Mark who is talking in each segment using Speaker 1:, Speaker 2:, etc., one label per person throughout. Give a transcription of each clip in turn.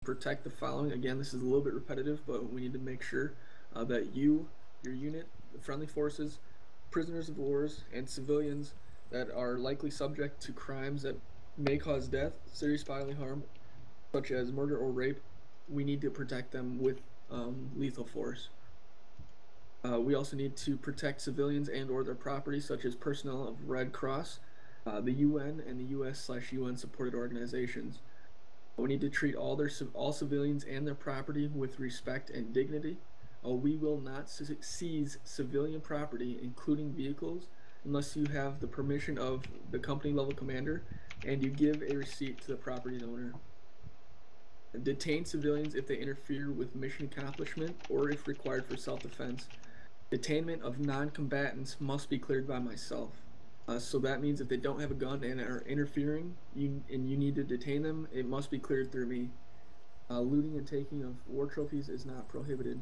Speaker 1: protect the following. Again, this is a little bit repetitive, but we need to make sure that you, your unit, the friendly forces, prisoners of wars, and civilians that are likely subject to crimes that may cause death, serious bodily harm, such as murder or rape, we need to protect them with lethal force. We also need to protect civilians and or their property, such as personnel of Red Cross, the UN, and the US/UN supported organizations. We need to treat all civilians and their property with respect and dignity. We will not seize civilian property, including vehicles, unless you have the permission of the company level commander and you give a receipt to the property owner. Detain civilians if they interfere with mission accomplishment or if required for self-defense. Detainment of non-combatants must be cleared by myself. So that means if they don't have a gun and are interfering, and you need to detain them, it must be cleared through me. Looting and taking of war trophies is not prohibited.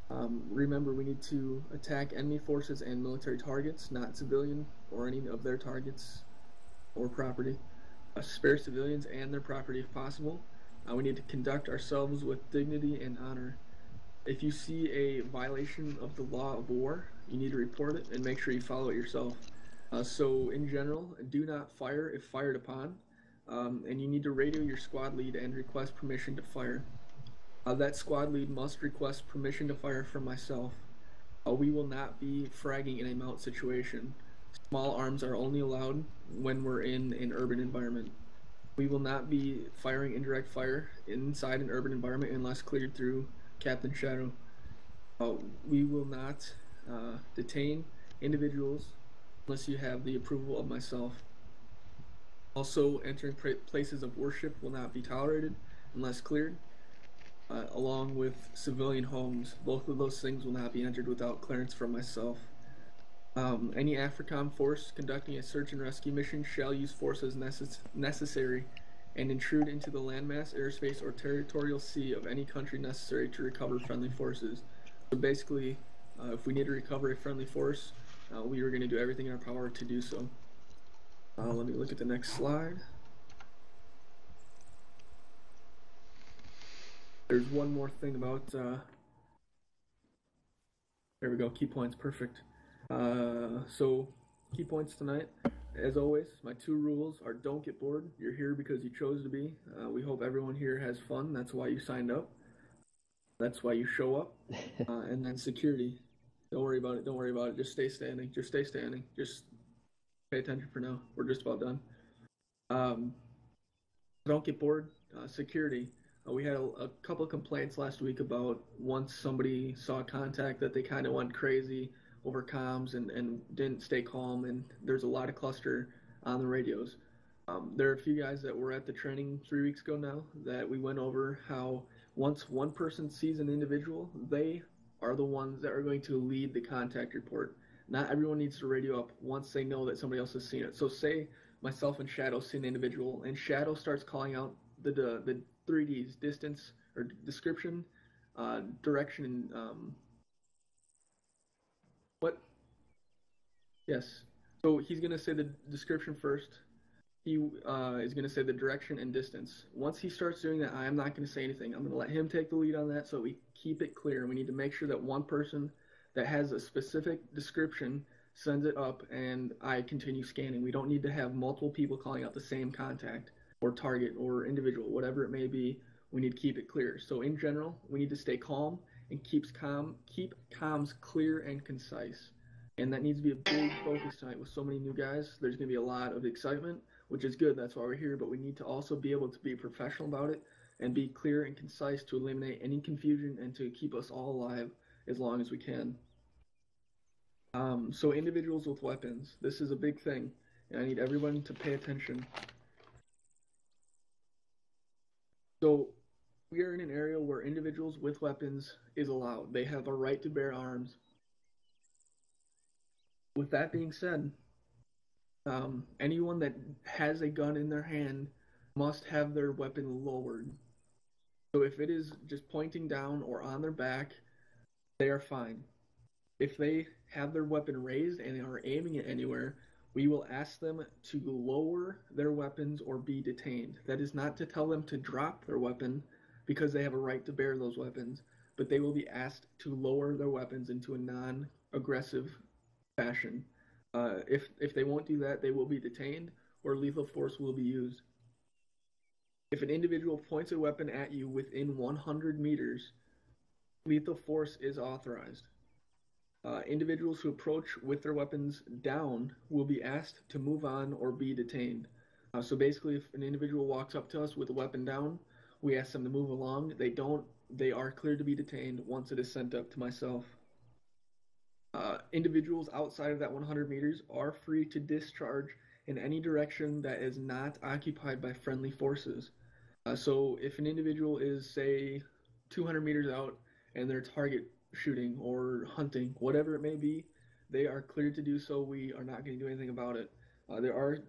Speaker 1: Remember, we need to attack enemy forces and military targets, not civilian or any of their targets or property. Spare civilians and their property if possible. We need to conduct ourselves with dignity and honor. If you see a violation of the law of war, you need to report it and make sure you follow it yourself. So in general, do not fire if fired upon, and you need to radio your squad lead and request permission to fire. That squad lead must request permission to fire from myself. We will not be fragging in a mount situation. Small arms are only allowed when we're in an urban environment. We will not be firing indirect fire inside an urban environment unless cleared through Captain Shadow. We will not detain individuals unless you have the approval of myself. Also, entering places of worship will not be tolerated unless cleared, along with civilian homes. Both of those things will not be entered without clearance from myself. Any AFRICOM force conducting a search and rescue mission shall use force as necessary and intrude into the landmass, airspace, or territorial sea of any country necessary to recover friendly forces. So basically, if we need to recover a friendly force, we are going to do everything in our power to do so. Let me look at the next slide. There's one more thing about, there we go, key points, perfect. So, key points tonight. As always, my 2 rules are don't get bored. You're here because you chose to be. We hope everyone here has fun. That's why you signed up. That's why you show up. And then security. Don't worry about it. Don't worry about it. Just stay standing. Just stay standing. Just pay attention for now. We're just about done. Don't get bored. Security. We had a couple of complaints last week about once somebody saw contact that they kind of went crazy over comms and didn't stay calm, and there's a lot of cluster on the radios. There are a few guys that were at the training 3 weeks ago now that we went over how once one person sees an individual, they are the ones that are going to lead the contact report. Not everyone needs to radio up once they know that somebody else has seen it. So say myself and Shadow see an individual, and Shadow starts calling out the 3Ds, distance or description, direction, and what? Yes. So he's going to say the description first. He is going to say the direction and distance. Once he starts doing that, I am not going to say anything. I'm going to let him take the lead on that so we keep it clear. We need to make sure that one person that has a specific description sends it up and I continue scanning. We don't need to have multiple people calling out the same contact or target or individual, whatever it may be. We need to keep it clear. So in general, we need to stay calm and keep comms clear and concise. And that needs to be a big focus tonight with so many new guys. There's going to be a lot of excitement, which is good. That's why we're here. But we need to also be able to be professional about it and be clear and concise to eliminate any confusion and to keep us all alive as long as we can. So individuals with weapons. This is a big thing, and I need everyone to pay attention. So we are in an area where individuals with weapons is allowed. They have a right to bear arms. With that being said, anyone that has a gun in their hand must have their weapon lowered. So if it is just pointing down or on their back, they are fine. If they have their weapon raised and are aiming it anywhere, we will ask them to lower their weapons or be detained. That is not to tell them to drop their weapon because they have a right to bear those weapons, but they will be asked to lower their weapons into a non-aggressive fashion. If they won't do that, they will be detained or lethal force will be used. If an individual points a weapon at you within 100 meters, lethal force is authorized. Individuals who approach with their weapons down will be asked to move on or be detained. So basically, if an individual walks up to us with a weapon down, we ask them to move along. They are cleared to be detained once it is sent up to myself. Individuals outside of that 100 meters are free to discharge in any direction that is not occupied by friendly forces. So if an individual is, say, 200 meters out and they're target shooting or hunting, whatever it may be, they are cleared to do so. We are not going to do anything about it. There are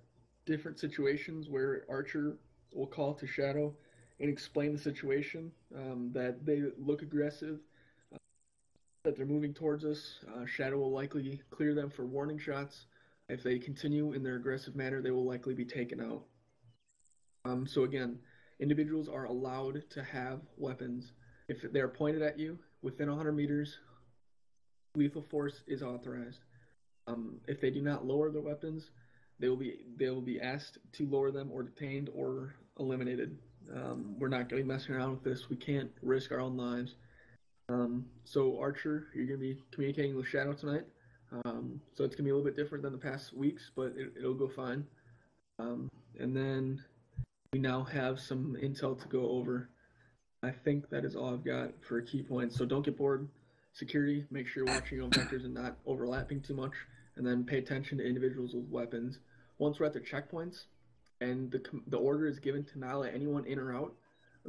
Speaker 1: different situations where Archer will call to Shadow and explain the situation, that they look aggressive, that they're moving towards us. Shadow will likely clear them for warning shots. If they continue in their aggressive manner, they will likely be taken out. So again, individuals are allowed to have weapons. If they're pointed at you within 100 meters, lethal force is authorized. If they do not lower their weapons, they will be asked to lower them or detained or eliminated. We're not going to be messing around with this. We can't risk our own lives. So Archer, you're going to be communicating with Shadow tonight. So it's going to be a little bit different than the past weeks, but it'll go fine. And then we now have some intel to go over. I think that is all I've got for key points. So don't get bored. Security, make sure you're watching your own vectors and not overlapping too much. And then pay attention to individuals with weapons. Once we're at the checkpoints and the order is given to not let anyone in or out,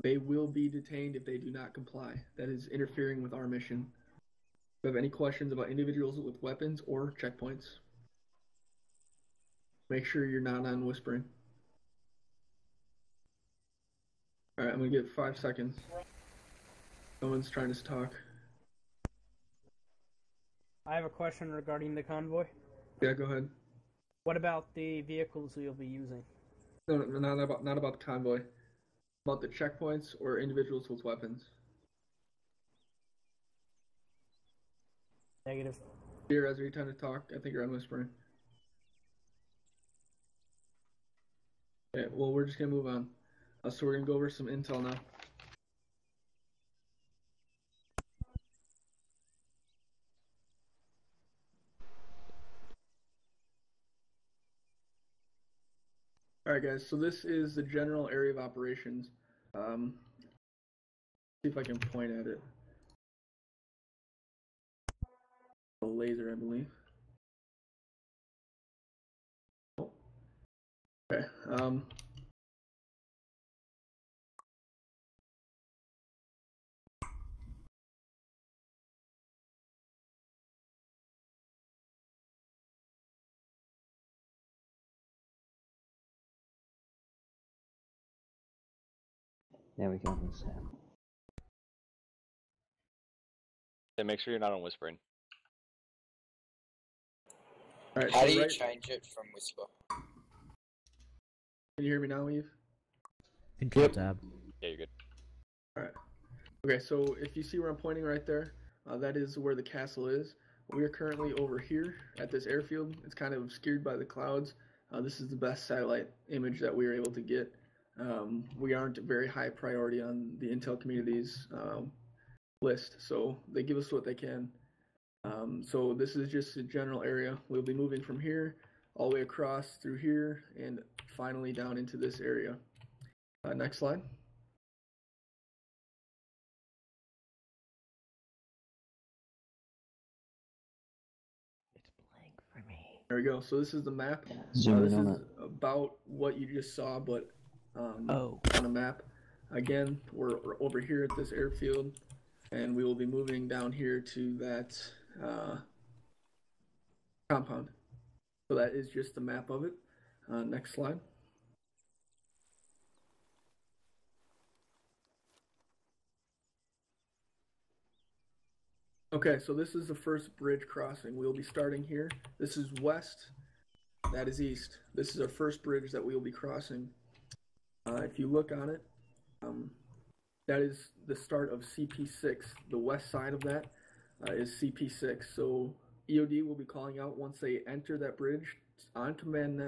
Speaker 1: they will be detained if they do not comply. That is interfering with our mission. If you have any questions about individuals with weapons or checkpoints, make sure you're not on whispering. All right, I'm going to give 5 seconds. Someone's trying to talk.
Speaker 2: I have a question regarding the convoy.
Speaker 1: Yeah, go ahead.
Speaker 2: What about the vehicles you'll be using?
Speaker 1: No, not about the convoy. About the checkpoints or individuals with weapons.
Speaker 2: Negative.
Speaker 1: Here, as you're trying to talk, I think you're on whispering. Okay, well, we're just going to move on. So we're going to go over some intel now. Alright guys, so this is the general area of operations. See if I can point at it. A laser, I believe. Oh. Okay,
Speaker 3: There we go.
Speaker 4: Yeah, make sure you're not on whispering.
Speaker 1: Alright,
Speaker 5: How
Speaker 1: so
Speaker 5: do you change it from whisper?
Speaker 1: Can you hear me now, Eve?
Speaker 6: Control tab.
Speaker 4: Yeah, you're good.
Speaker 1: Alright. Okay, so if you see where I'm pointing right there, that is where the castle is. We are currently over here at this airfield. It's kind of obscured by the clouds. This is the best satellite image that we were able to get. We aren't a very high priority on the intel community's list, so they give us what they can. So this is just a general area. We'll be moving from here all the way across through here and finally down into this area. Next slide.
Speaker 3: It's blank for me.
Speaker 1: There we go. So this is the map.
Speaker 3: Zoom
Speaker 1: this
Speaker 3: in on
Speaker 1: is
Speaker 3: it.
Speaker 1: about what you just saw, but on a map. Again, we're over here at this airfield, and we will be moving down here to that compound. So that is just the map of it. Next slide. Okay, so this is the first bridge crossing. We'll be starting here. This is west that is east. This is our first bridge that we will be crossing. If you look on it, that is the start of CP6. The west side of that is CP6. So EOD will be calling out once they enter that bridge on command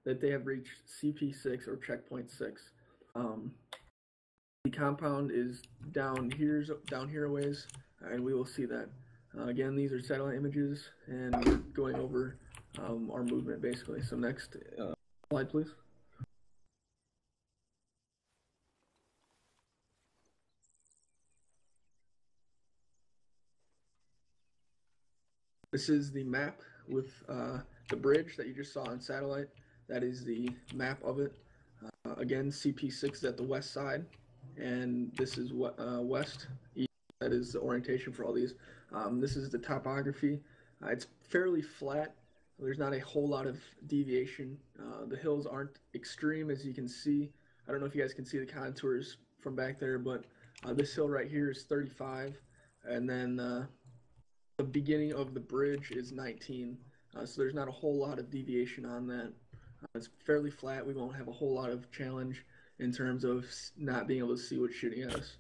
Speaker 1: that they have reached CP6 or checkpoint 6. The compound is down here a ways, and we will see that. Again, these are satellite images, and we're going over our movement basically. So next slide, please. This is the map with the bridge that you just saw on satellite. That is the map of it. Again, CP6 is at the west side, and this is west. East. That is the orientation for all these. This is the topography. It's fairly flat. There's not a whole lot of deviation. The hills aren't extreme, as you can see. I don't know if you guys can see the contours from back there, but this hill right here is 35, and then the beginning of the bridge is 19. So there's not a whole lot of deviation on that. It's fairly flat. We won't have a whole lot of challenge in terms of not being able to see what's shooting at us.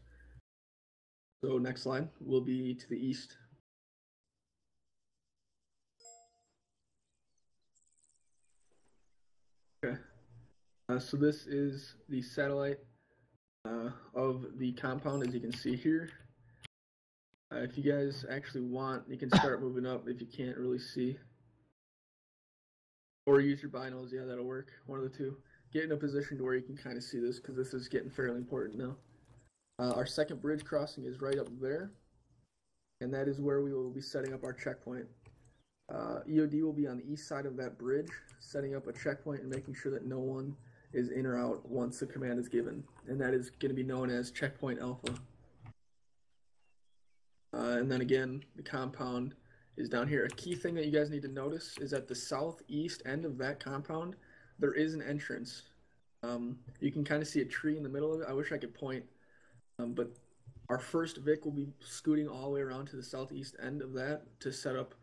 Speaker 1: So next slide will be to the east. Okay. So this is the satellite of the compound, as you can see here. If you guys actually want, you can start moving up if you can't really see. Or use your binos, yeah, that'll work. One of the two. Get in a position to where you can kind of see this, because this is getting fairly important now. Our second bridge crossing is right up there, and that is where we will be setting up our checkpoint. EOD will be on the east side of that bridge, setting up a checkpoint and making sure that no one is in or out once the command is given, and that is going to be known as checkpoint alpha. And then again, the compound is down here. A key thing that you guys need to notice is at the southeast end of that compound, there is an entrance. You can kind of see a tree in the middle of it. I wish I could point, but our first Vic will be scooting all the way around to the southeast end of that to set up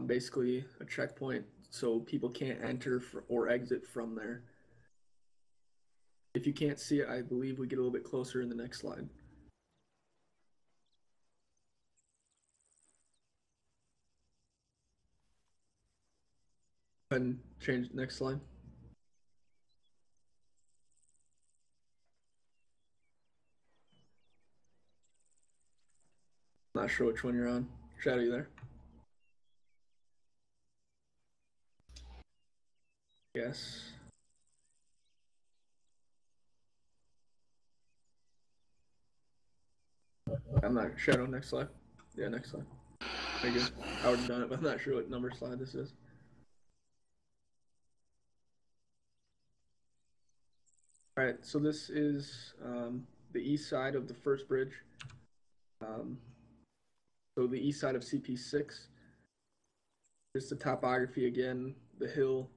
Speaker 1: basically a checkpoint so people can't enter or exit from there. If you can't see it, I believe we get a little bit closer in the next slide. Go ahead and change next slide. Not sure which one you're on. Shadow, you there? Yes. I'm not Shadow. Next slide. Yeah, next slide. Very good. I would have done it, but I'm not sure what number slide this is. All right, so this is the east side of the first bridge. So the east side of CP6. Just the topography again. The hill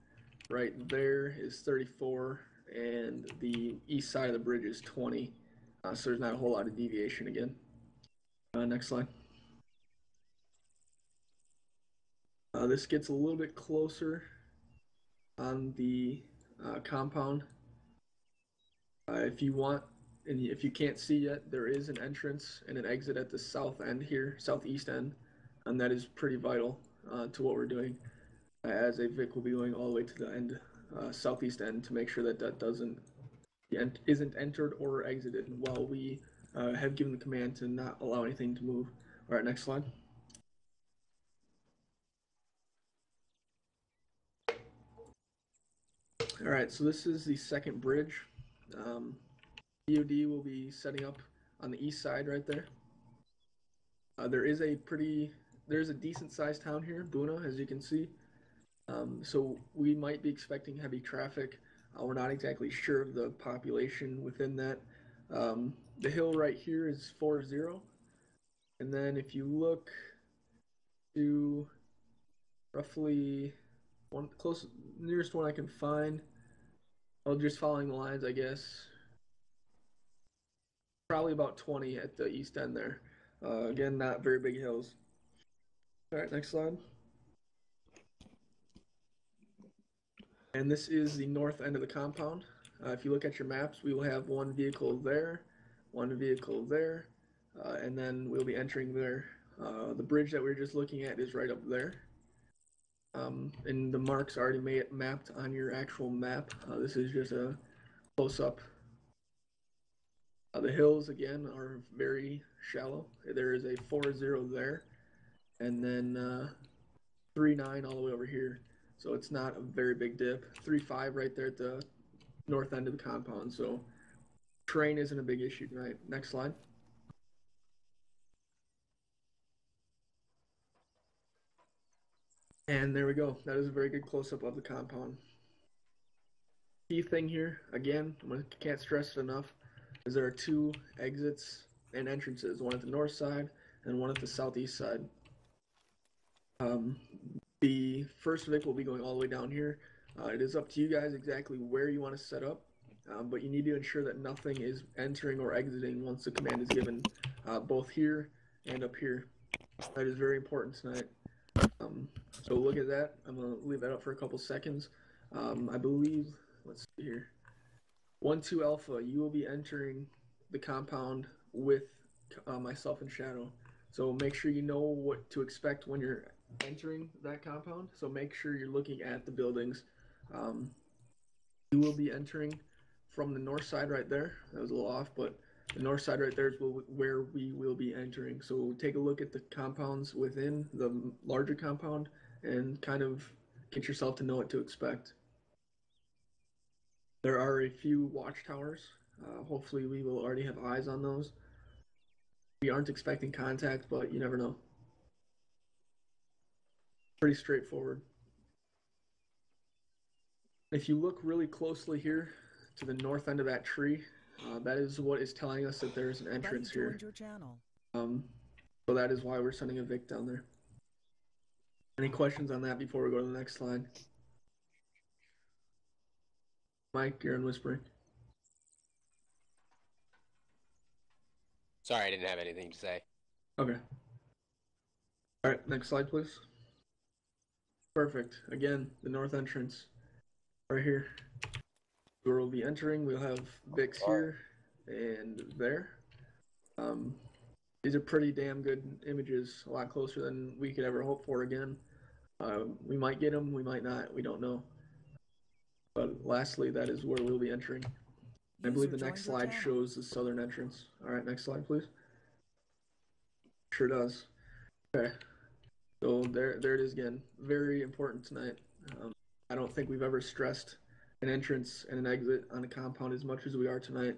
Speaker 1: right there is 34, and the east side of the bridge is 20. So there's not a whole lot of deviation again. Next slide. This gets a little bit closer on the compound. If you want, and if you can't see yet, there is an entrance and an exit at the south end here, southeast end, and that is pretty vital to what we're doing. As a Vic will be going all the way to the end, southeast end, to make sure that that isn't entered or exited while we have given the command to not allow anything to move. All right, next slide. All right, so this is the second bridge. EOD will be setting up on the east side right there. There's a decent sized town here, Buna, as you can see. So we might be expecting heavy traffic. We're not exactly sure of the population within that. The hill right here is 40. And then if you look to roughly nearest one I can find, well, just following the lines, I guess, probably about 20 at the east end there. Again, not very big hills. All right, next slide. And this is the north end of the compound. If you look at your maps, we will have one vehicle there, one vehicle there, and then we'll be entering there. The bridge that we were just looking at is right up there. And the marks already mapped on your actual map. This is just a close-up. The hills, again, are very shallow. There is a 4-0 there, and then 3-9 all the way over here. So it's not a very big dip. 3-5 right there at the north end of the compound. So terrain isn't a big issue tonight. Next slide. And there we go. That is a very good close-up of the compound. Key thing here, again, I can't stress it enough, is there are 2 exits and entrances, one at the north side and one at the southeast side. The first vehicle will be going all the way down here. It is up to you guys exactly where you want to set up, but you need to ensure that nothing is entering or exiting once the command is given, both here and up here. That is very important tonight. So look at that. I'm going to leave that up for a couple seconds. I believe, let's see here. 1-2 Alpha, you will be entering the compound with myself and Shadow. So make sure you know what to expect when you're entering that compound. So make sure you're looking at the buildings. You will be entering from the north side right there. That was a little off, but the north side right there is where we will be entering. So take a look at the compounds within the larger compound and kind of get yourself to know what to expect. There are a few watchtowers. Hopefully we will already have eyes on those. We aren't expecting contact, but you never know. Pretty straightforward. If you look really closely here to the north end of that tree, that is what is telling us that there's an entrance here. So that is why we're sending a Vic down there. Any questions on that before we go to the next slide? Mike, you're in whispering.
Speaker 5: Sorry, I didn't have anything to say.
Speaker 1: Okay. All right, next slide, please. Perfect. Again, the north entrance right here. Where we'll be entering, we'll have Vics here and there. These are pretty damn good images, a lot closer than we could ever hope for again. We might get them, we might not, we don't know. But lastly, that is where we'll be entering. I believe the next slide shows the southern entrance. All right, next slide, please. Sure does. Okay. So there it is again. Very important tonight. I don't think we've ever stressed an entrance and an exit on a compound as much as we are tonight.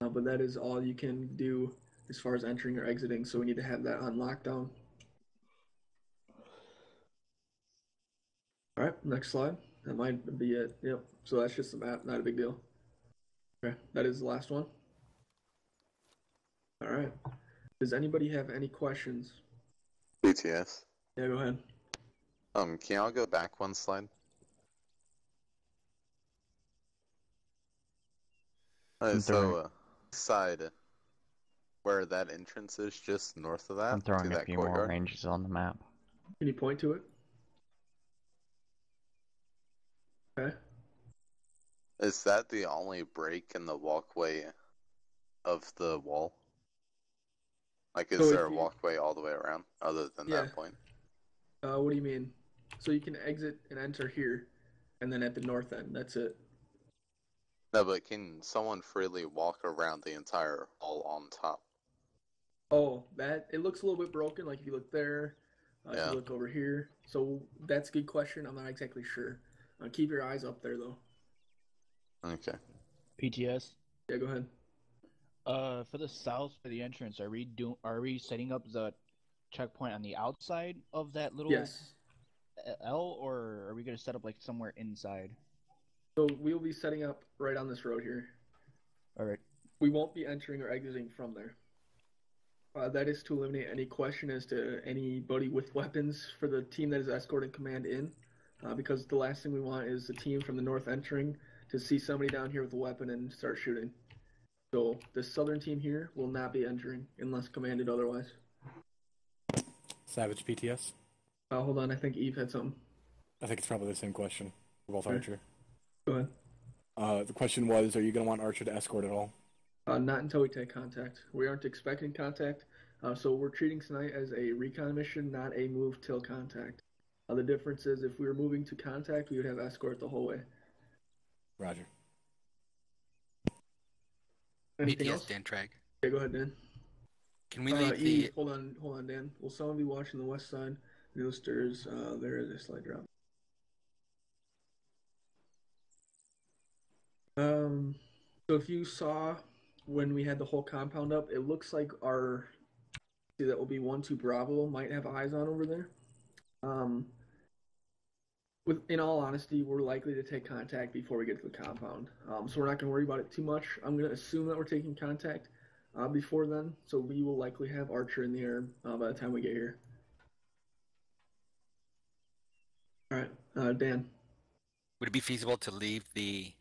Speaker 1: But that is all you can do as far as entering or exiting. So we need to have that on lockdown. All right, next slide. That might be it. Yep. So that's just the map, not a big deal. Okay, that is the last one. All right. Does anybody have any questions?
Speaker 7: BTS.
Speaker 1: Yeah, go ahead.
Speaker 7: Can y'all go back one slide? So, side where that entrance is, just north of that.
Speaker 6: I'm throwing
Speaker 7: to
Speaker 6: a
Speaker 7: that
Speaker 6: few
Speaker 7: courtyard.
Speaker 6: more ranges on the map.
Speaker 1: Can you point to it? Okay.
Speaker 7: Is that the only break in the walkway of the wall? Like, is there a walkway all the way around, other than that point?
Speaker 1: What do you mean? So you can exit and enter here, and then at the north end, that's it.
Speaker 7: No, but can someone freely walk around the entire wall on top?
Speaker 1: Oh, it looks a little bit broken. Like if you look there, if you look over here. So that's a good question. I'm not exactly sure. Keep your eyes up there though.
Speaker 7: Okay.
Speaker 8: PTS.
Speaker 1: Yeah, go ahead.
Speaker 8: For the south, for the entrance, are we setting up the checkpoint on the outside of that little L, or are we gonna set up like somewhere inside?
Speaker 1: So we'll be setting up right on this road here.
Speaker 8: All right.
Speaker 1: We won't be entering or exiting from there. That is to eliminate any question as to anybody with weapons for the team that is escorting command in, because the last thing we want is the team from the north entering to see somebody down here with a weapon and start shooting. So the southern team here will not be entering unless commanded otherwise.
Speaker 9: Savage PTS?
Speaker 1: Hold on, I think Eve had something.
Speaker 9: I think it's probably the same question. We're both Archer.
Speaker 1: Go ahead.
Speaker 5: The question was, are you going to want Archer to escort at all?
Speaker 1: Not until we take contact. We aren't expecting contact, so we're treating tonight as a recon mission, not a move till contact. The difference is if we were moving to contact, we would have escort the whole way.
Speaker 5: Roger.
Speaker 1: Anything else?
Speaker 9: Dan Trag.
Speaker 1: Yeah, go ahead, Dan.
Speaker 9: Can we leave the...
Speaker 1: Hold on, Dan. Will someone be watching the west side? Newsters, there is a slight drop. So if you saw when we had the whole compound up, it looks like our... See, that will be 1-2 Bravo might have eyes on over there. In all honesty, we're likely to take contact before we get to the compound. So we're not going to worry about it too much. I'm going to assume that we're taking contact before then, so we will likely have Archer in the air by the time we get here. All right, Dan.
Speaker 9: Would it be feasible to leave the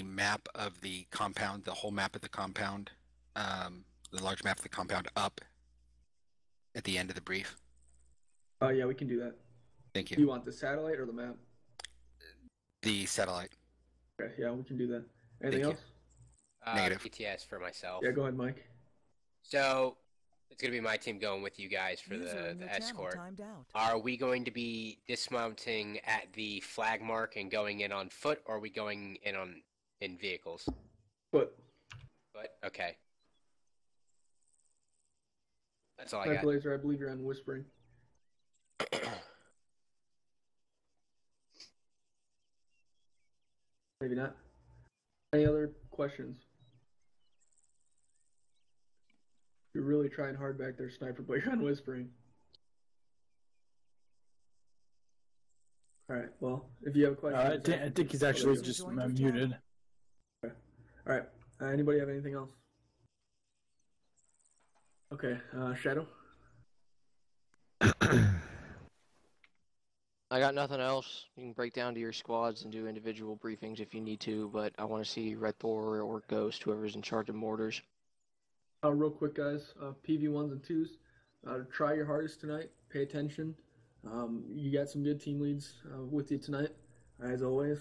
Speaker 9: map of the compound, the whole map of the compound, the large map of the compound up at the end of the brief?
Speaker 1: Yeah, we can do that.
Speaker 9: Thank you.
Speaker 1: Do you want the satellite or the map?
Speaker 9: The satellite.
Speaker 1: Okay, yeah, we can do that. Anything else?
Speaker 9: Negative.
Speaker 10: PTS for myself.
Speaker 1: Yeah, go ahead, Mike.
Speaker 10: So, it's going to be my team going with you guys for the escort. Are we going to be dismounting at the flag mark and going in on foot, or are we going in vehicles?
Speaker 1: Foot.
Speaker 10: Foot? Okay. That's all I got.
Speaker 1: Laser, I believe you're on whispering. Maybe not. Any other questions? You're really trying hard back there, Sniper, but you're on whispering. Alright, well, if you have a question...
Speaker 11: I think he's actually just muted.
Speaker 1: Okay. Alright, anybody have anything else? Okay, Shadow?
Speaker 12: I got nothing else. You can break down to your squads and do individual briefings if you need to, but I want to see Redthor or Ghost, whoever's in charge of mortars.
Speaker 1: Real quick, guys, PV1s and 2s, try your hardest tonight. Pay attention. You got some good team leads with you tonight, as always,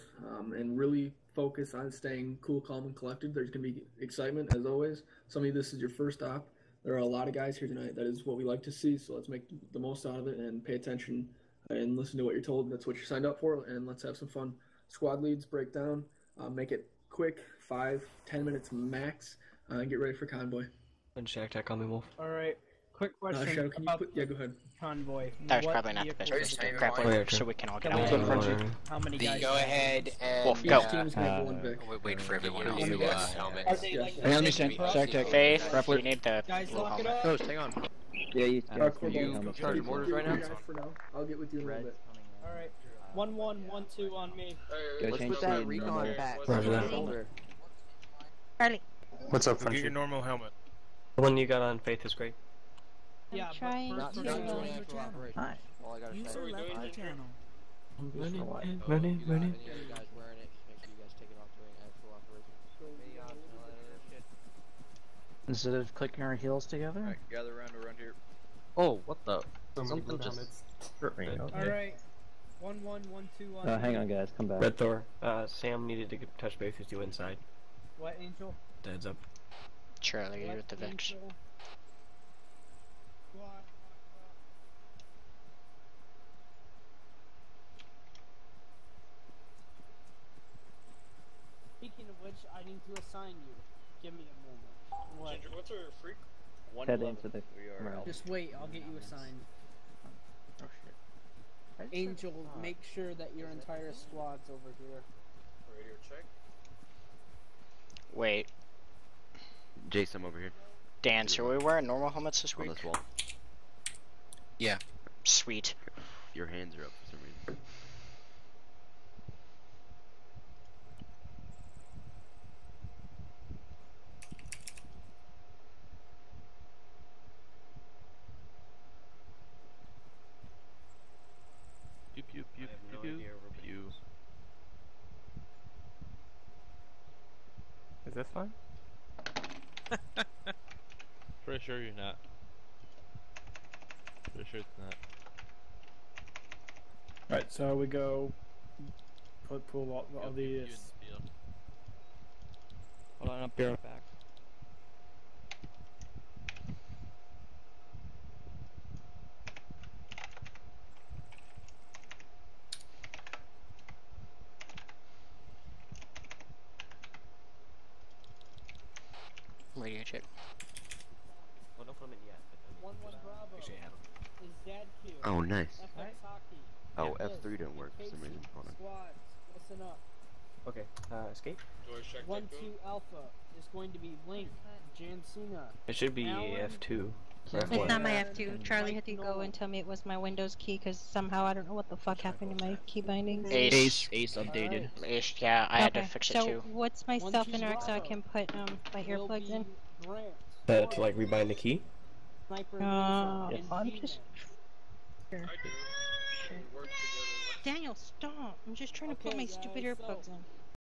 Speaker 1: and really focus on staying cool, calm, and collected. There's going to be excitement, as always. Some of you, this is your first stop. There are a lot of guys here tonight. That is what we like to see, so let's make the most out of it and pay attention and listen to what you're told. That's what you signed up for, and let's have some fun. Squad leads, break down, make it quick, 5-10 minutes max, and get ready for convoy.
Speaker 12: And Shack Tech on me, Wolf.
Speaker 2: Alright, quick question.
Speaker 1: Shadow, can you yeah, go ahead.
Speaker 2: Convoy.
Speaker 13: That was probably not the best place to grab one, so we can all get out.
Speaker 2: How many guys?
Speaker 10: Go ahead and...
Speaker 13: Wolf, go.
Speaker 10: Wait for everyone else to helmet.
Speaker 8: Hang on, me, Shack Tech.
Speaker 13: Faith, you need the
Speaker 2: blue helmet.
Speaker 12: Ghost, hang on.
Speaker 3: Yeah, you
Speaker 12: charge mortars right now?
Speaker 1: For now. I'll get with you in a little bit.
Speaker 2: Alright. 1-1-1-2 on me.
Speaker 3: Let's put that recon back.
Speaker 13: Charlie.
Speaker 11: What's up,
Speaker 14: Get your normal helmet.
Speaker 12: The one you got on Faith is great.
Speaker 13: Yeah, trying to...
Speaker 3: Hi.
Speaker 12: All I gotta say.
Speaker 3: Running.
Speaker 12: You guys wearing it, just make sure you guys take it off during actual operation.
Speaker 11: Instead of clicking our heels together?
Speaker 12: Alright, gather around here. Oh, what the? Something just hurt me.
Speaker 2: Alright. 1-1-1-2 on
Speaker 3: Hang on, guys. Come back.
Speaker 12: Redthor, Sam needed to touch base with you inside.
Speaker 2: What, Angel?
Speaker 12: Heads up.
Speaker 13: Charlie, you're with the Vex.
Speaker 2: Speaking of which, I need to assign you. Give me a moment. What?
Speaker 14: Ginger, what's our freak?
Speaker 3: Head into the...
Speaker 2: Just wait, I'll get you assigned.
Speaker 3: Oh, shit.
Speaker 2: Angel, make sure that your entire squad's over here.
Speaker 14: Radio check.
Speaker 13: Wait.
Speaker 4: Jason, I'm over here.
Speaker 13: Dan, so are we wearing normal helmets this week?
Speaker 4: On this wall.
Speaker 13: Yeah. Sweet.
Speaker 4: Your hands are up for some reason.
Speaker 14: Pew pew pew pew pew pew.
Speaker 4: Is this fine?
Speaker 14: Pretty sure you're not. Pretty sure it's not.
Speaker 11: Alright, so we go pull all these.
Speaker 15: Hold on, I'll be right back.
Speaker 13: Radio check.
Speaker 14: Well, don't put them in yet.
Speaker 2: 1-1 Bravo. Is Dad Q?
Speaker 4: Oh, nice.
Speaker 2: FX hockey.
Speaker 4: Oh,
Speaker 2: Yes.
Speaker 4: F3 didn't work for some reason. Hold on.
Speaker 2: Squads, listen up.
Speaker 14: Okay, escape.
Speaker 2: 1-2 Alpha is going to be Link, Jansina.
Speaker 16: It should be
Speaker 2: Alan,
Speaker 16: F2.
Speaker 17: It's not my F2. Charlie had to go and tell me it was my Windows key because somehow I don't know what the fuck happened to my key bindings.
Speaker 8: Ace updated.
Speaker 13: Ace, yeah, I had to fix it
Speaker 17: so
Speaker 13: too.
Speaker 17: what's my self-interact so I can put my earplugs in?
Speaker 16: To like rebind the key?
Speaker 17: I'm just... Daniel, stop! I'm just trying to put my stupid earplugs in.